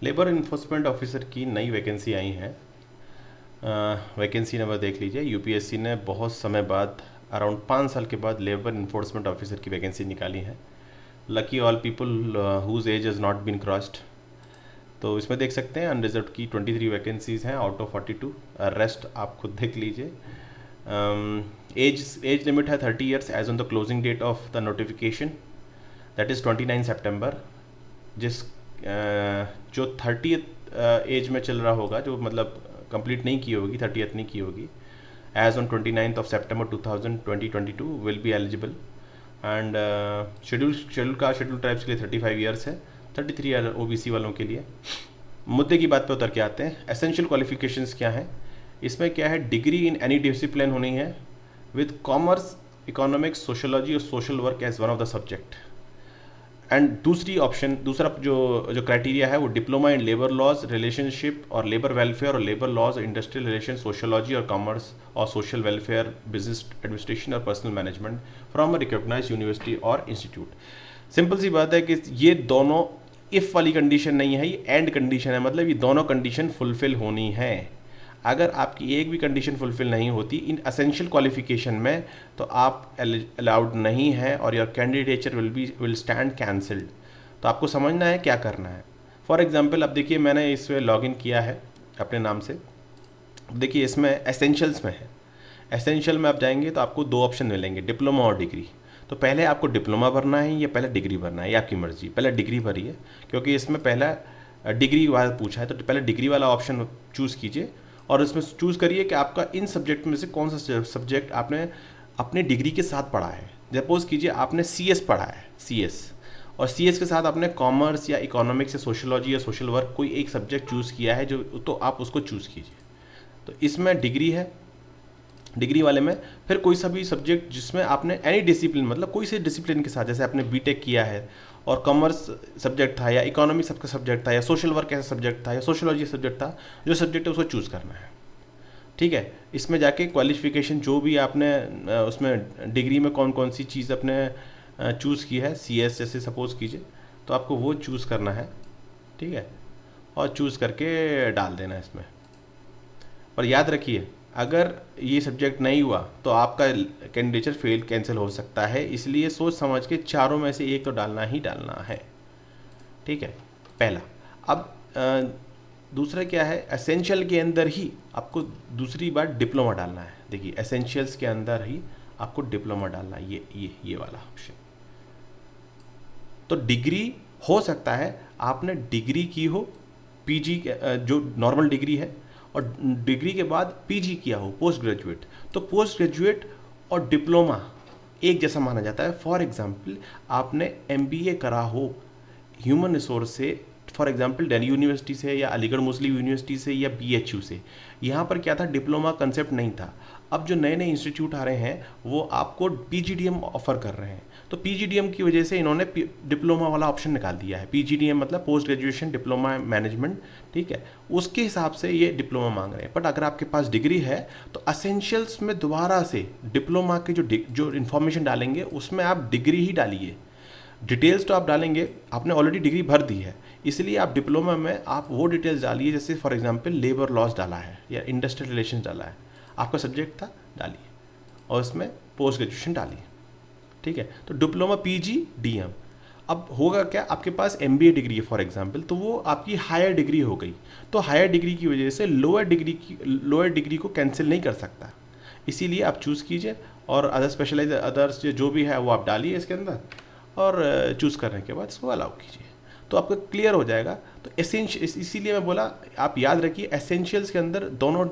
Labour enforcement officer की नई vacancy आई हैं। वैकेंसी नंबर देख लीजिए। यूपीएससी ने बहुत समय बाद, अराउंड 5 साल के बाद, लेबर इन्फोर्समेंट ऑफिसर की वैकेंसी निकाली है। Lucky all people whose age has not been crossed. तो इसमें देख सकते हैं अनरिजर्व की 23 वैकेंसीज़ हैं आउट ऑफ 42। रेस्ट आप खुद देख लीजिए। एज लिमिट है 30 years age on the closing date of the notification, that is 29 September. जिस जो 30th एज में चल रहा होगा, जो मतलब कंप्लीट नहीं की होगी, 30th नहीं की होगी, age on 29th of September 2022 will be eligible. And schedule tribes के लिए 35 ईयर्स है, 33 ईयर ओबीसी वालों के लिए। मुद्दे की बात पे उतर के आते हैं। एसेंशियल क्वालिफिकेशंस क्या हैं? इसमें क्या है, डिग्री इन एनी डिसिप्लिन होनी है विद कॉमर्स, इकोनॉमिक्स, सोशोलॉजी और social work as one of the subject. And दूसरा जो क्राइटेरिया है वो diploma in labour laws, relationship और लेबर वेलफेयर और labour laws, industrial relation, sociology और कॉमर्स और सोशल वेलफेयर, बिजनेस एडमिनिस्ट्रेशन और personal management from a recognized university और इंस्टीट्यूट। सिंपल सी बात है कि ये दोनों इफ़ वाली कंडीशन नहीं है, ये एंड कंडीशन है। मतलब ये दोनों कंडीशन फुलफिल होनी है। अगर आपकी एक भी कंडीशन फुलफिल नहीं होती इन असेंशियल क्वालिफिकेशन में, तो आप अलाउड नहीं है और your candidature will stand cancelled. तो आपको समझना है क्या करना है। फॉर एग्जांपल, अब देखिए मैंने इसमें लॉगिन किया है अपने नाम से। देखिए इसमें एसेंशियल्स में है। एसेंशियल में आप जाएंगे तो आपको दो ऑप्शन मिलेंगे, डिप्लोमा और डिग्री। तो पहले आपको डिप्लोमा भरना है या पहले डिग्री भरना है, ये आपकी मर्जी। पहले डिग्री भरिए, क्योंकि इसमें पहला डिग्री वाला पूछा है, तो पहले डिग्री वाला ऑप्शन चूज़ कीजिए और इसमें चूज़ करिए कि आपका इन सब्जेक्ट में से कौन सा सब्जेक्ट आपने अपने डिग्री के साथ पढ़ा है। सपोज कीजिए आपने CS पढ़ा है, CS, और CS के साथ आपने कॉमर्स या इकोनॉमिक्स या सोशोलॉजी या सोशल वर्क कोई एक सब्जेक्ट चूज़ किया है, जो तो आप उसको चूज़ कीजिए। तो इसमें डिग्री है, डिग्री वाले में फिर कोई सा भी सब्जेक्ट जिसमें आपने एनी डिसिप्लिन, मतलब कोई से डिसिप्लिन के साथ, जैसे आपने बीटेक किया है और कॉमर्स सब्जेक्ट था या इकोनॉमी सबका सब्जेक्ट था या सोशल वर्क ऐसा सब्जेक्ट था या सोशोलॉजी सब्जेक्ट था, जो सब्जेक्ट है उसको चूज़ करना है। ठीक है, इसमें जाके क्वालिफिकेशन जो भी आपने उसमें डिग्री में कौन कौन सी चीज़ अपने चूज़ की है, CS जैसे सपोज़ कीजिए, तो आपको वो चूज़ करना है। ठीक है, और चूज़ करके डाल देना है इसमें। और याद रखिए, अगर ये सब्जेक्ट नहीं हुआ तो आपका कैंडिडेचर फेल कैंसिल हो सकता है, इसलिए सोच समझ के चारों में से एक तो डालना ही डालना है। ठीक है, पहला। अब दूसरा क्या है, एसेंशियल के अंदर ही आपको दूसरी बार डिप्लोमा डालना है। देखिए एसेंशियल्स के अंदर ही आपको डिप्लोमा डालना है, ये वाला ऑप्शन। तो डिग्री हो सकता है आपने डिग्री की हो, PG जो नॉर्मल डिग्री है, और डिग्री के बाद PG किया हो, पोस्ट ग्रेजुएट। तो पोस्ट ग्रेजुएट और डिप्लोमा एक जैसा माना जाता है। फॉर एग्जांपल, आपने MBA करा हो ह्यूमन रिसोर्स से, फॉर एग्जांपल दिल्ली यूनिवर्सिटी से या अलीगढ़ मुस्लिम यूनिवर्सिटी से या BHU से। यहाँ पर क्या था, डिप्लोमा कंसेप्ट नहीं था। अब जो नए नए इंस्टीट्यूट आ रहे हैं वो आपको PGDM ऑफर कर रहे हैं। तो PGDM की वजह से इन्होंने डिप्लोमा वाला ऑप्शन निकाल दिया है। PGDM मतलब पोस्ट ग्रेजुएशन डिप्लोमा मैनेजमेंट। ठीक है, उसके हिसाब से ये डिप्लोमा मांग रहे हैं। बट अगर आपके पास डिग्री है तो असेंशियल्स में दोबारा से डिप्लोमा के जो इन्फॉर्मेशन डालेंगे उसमें आप डिग्री ही डालिए। डिटेल्स तो आप डालेंगे, आपने ऑलरेडी डिग्री भर दी है, इसलिए आप डिप्लोमा में आप वो डिटेल्स डालिए। जैसे फॉर एग्जांपल लेबर लॉज डाला है या इंडस्ट्रियल रिलेशन डाला है, आपका सब्जेक्ट था, डालिए, और उसमें पोस्ट ग्रेजुएशन डालिए। ठीक है, तो डिप्लोमा PGDM। अब होगा क्या, आपके पास MBA डिग्री है फॉर एग्जांपल, तो वो आपकी हायर डिग्री हो गई। तो हायर डिग्री की वजह से लोअर डिग्री को कैंसिल नहीं कर सकता, इसीलिए आप चूज़ कीजिए और अदर स्पेशलाइज अदर्स जो भी है वो आप डालिए इसके अंदर, और चूज़ करने के बाद इसको अलाउ कीजिए, तो आपको क्लियर हो जाएगा। तो इसीलिए मैं बोला, आप याद रखिए एसेंशियल्स के अंदर दोनों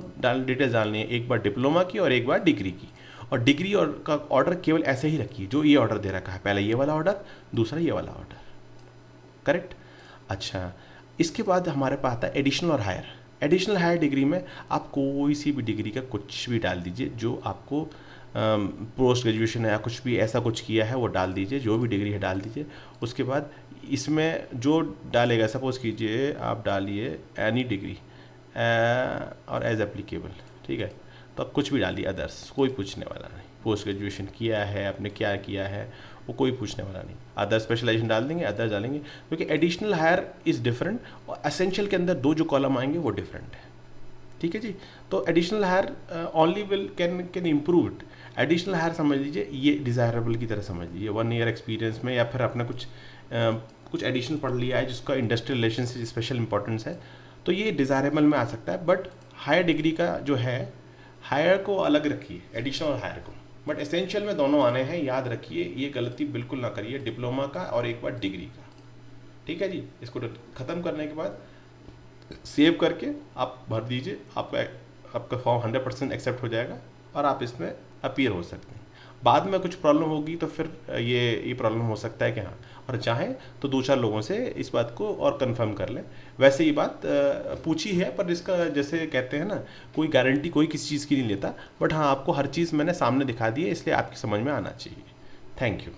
डिटेल्स डालनी है, एक बार डिप्लोमा की और एक बार डिग्री की। और डिग्री और का ऑर्डर केवल ऐसे ही रखिए जो ये ऑर्डर दे रखा है, पहले ये वाला ऑर्डर, दूसरा ये वाला ऑर्डर। करेक्ट। अच्छा, इसके बाद हमारे पास आता है एडिशनल और हायर। एडिशनल हायर डिग्री में आप कोई सी भी डिग्री का कुछ भी डाल दीजिए, जो आपको पोस्ट ग्रेजुएशन है या कुछ भी ऐसा कुछ किया है वो डाल दीजिए, जो भी डिग्री है डाल दीजिए। उसके बाद इसमें जो डालेगा, सपोज कीजिए आप डालिए एनी डिग्री और एज एप्लीकेबल। ठीक है, तो आप कुछ भी डालिए, अदर्स कोई पूछने वाला नहीं। पोस्ट ग्रेजुएशन किया है, आपने क्या किया है, वो कोई पूछने वाला नहीं। अदर स्पेशलाइजेशन डाल देंगे, अदर डालेंगे, क्योंकि एडिशनल हायर इज़ डिफरेंट और एसेंशियल के अंदर दो जो कॉलम आएंगे वो डिफरेंट है। ठीक है जी। तो additional higher only will can improve it. Additional higher समझ लीजिए ये डिज़ायरेबल की तरह समझ लीजिए, 1 ईयर एक्सपीरियंस में या फिर आपने कुछ एडिशनल पढ़ लिया है जिसका इंडस्ट्रियल रिलेशन से स्पेशल इंपॉर्टेंस है, तो ये डिज़ायरेबल में आ सकता है। बट हायर डिग्री का जो है, हायर को अलग रखिए, एडिशनल और हायर को, बट एसेंशियल में दोनों आने हैं, याद रखिए, ये गलती बिल्कुल ना करिए, डिप्लोमा का और एक बार डिग्री का। ठीक है जी। इसको ख़त्म करने के बाद सेव करके आप भर दीजिए, आपका फॉर्म 100% एक्सेप्ट हो जाएगा और आप इसमें अपीयर हो सकते हैं। बाद में कुछ प्रॉब्लम होगी तो फिर ये प्रॉब्लम हो सकता है कि हाँ, और चाहें तो 2-4 लोगों से इस बात को और कंफर्म कर लें। वैसे ये बात पूछी है, पर इसका जैसे कहते हैं ना, कोई गारंटी कोई किसी चीज़ की नहीं लेता, बट हाँ आपको हर चीज़ मैंने सामने दिखा दी है, इसलिए आपकी समझ में आना चाहिए। Thank you.